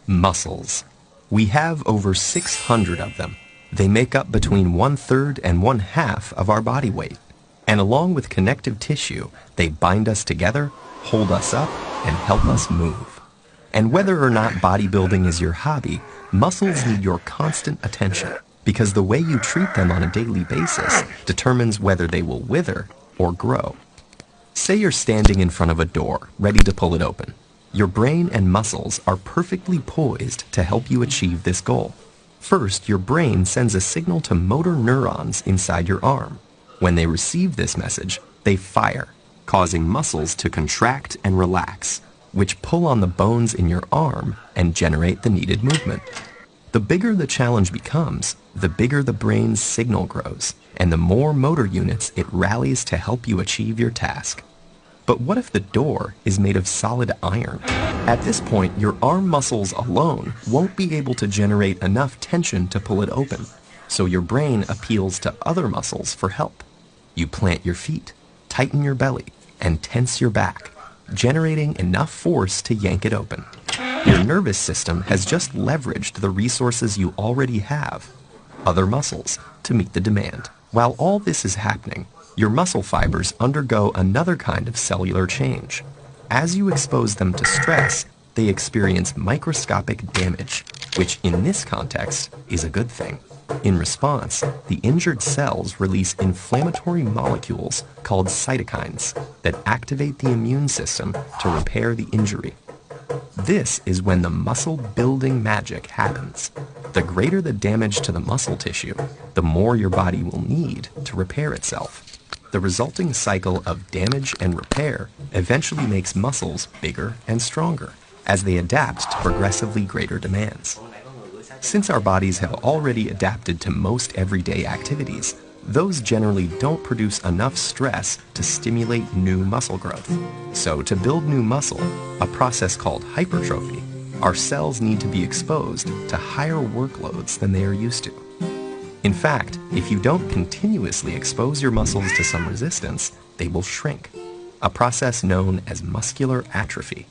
Muscles. We have over 600 of them. They make up between 1/3 and 1/2 of our body weight. And along with connective tissue, they bind us together, hold us up, and help us move. And whether or not bodybuilding is your hobby, muscles need your constant attention because the way you treat them on a daily basis determines whether they will wither or grow. Say you're standing in front of a door, ready to pull it open. Your brain and muscles are perfectly poised to help you achieve this goal. First, your brain sends a signal to motor neurons inside your arm. When they receive this message, they fire, causing muscles to contract and relax, which pull on the bones in your arm and generate the needed movement. The bigger the challenge becomes, the bigger the brain's signal grows, and the more motor units it rallies to help you achieve your task. But what if the door is made of solid iron? At this point, your arm muscles alone won't be able to generate enough tension to pull it open, so your brain appeals to other muscles for help. You plant your feet, tighten your belly, and tense your back, generating enough force to yank it open. Your nervous system has just leveraged the resources you already have, other muscles, to meet the demand. While all this is happening, your muscle fibers undergo another kind of cellular change. As you expose them to stress, they experience microscopic damage, which in this context is a good thing. In response, the injured cells release inflammatory molecules called cytokines that activate the immune system to repair the injury. This is when the muscle-building magic happens. The greater the damage to the muscle tissue, the more your body will need to repair itself. The resulting cycle of damage and repair eventually makes muscles bigger and stronger as they adapt to progressively greater demands. Since our bodies have already adapted to most everyday activities, those generally don't produce enough stress to stimulate new muscle growth. So to build new muscle, a process called hypertrophy, our cells need to be exposed to higher workloads than they are used to. In fact, if you don't continuously expose your muscles to some resistance, they will shrink, a process known as muscular atrophy.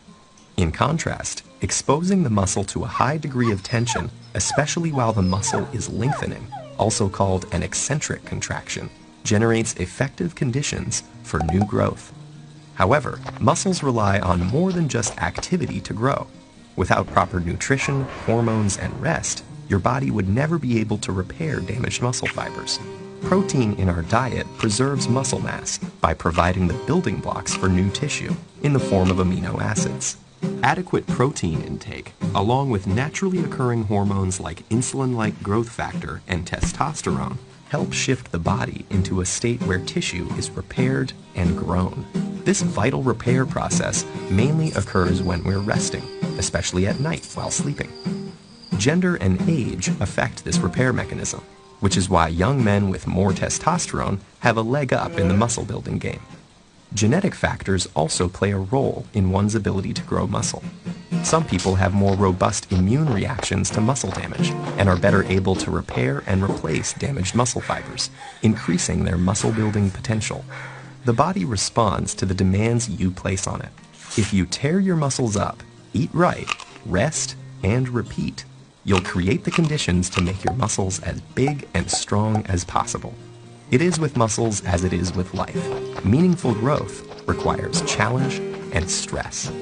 In contrast, exposing the muscle to a high degree of tension, especially while the muscle is lengthening, also called an eccentric contraction, generates effective conditions for new growth. However, muscles rely on more than just activity to grow. Without proper nutrition, hormones, and rest, your body would never be able to repair damaged muscle fibers. Protein in our diet preserves muscle mass by providing the building blocks for new tissue in the form of amino acids. Adequate protein intake, along with naturally occurring hormones like insulin-like growth factor and testosterone, help shift the body into a state where tissue is repaired and grown. This vital repair process mainly occurs when we're resting, especially at night while sleeping. Gender and age affect this repair mechanism, which is why young men with more testosterone have a leg up in the muscle building game. Genetic factors also play a role in one's ability to grow muscle. Some people have more robust immune reactions to muscle damage and are better able to repair and replace damaged muscle fibers, increasing their muscle building potential. The body responds to the demands you place on it. If you tear your muscles up, eat right, rest, and repeat, you'll create the conditions to make your muscles as big and strong as possible. It is with muscles as it is with life. Meaningful growth requires challenge and stress.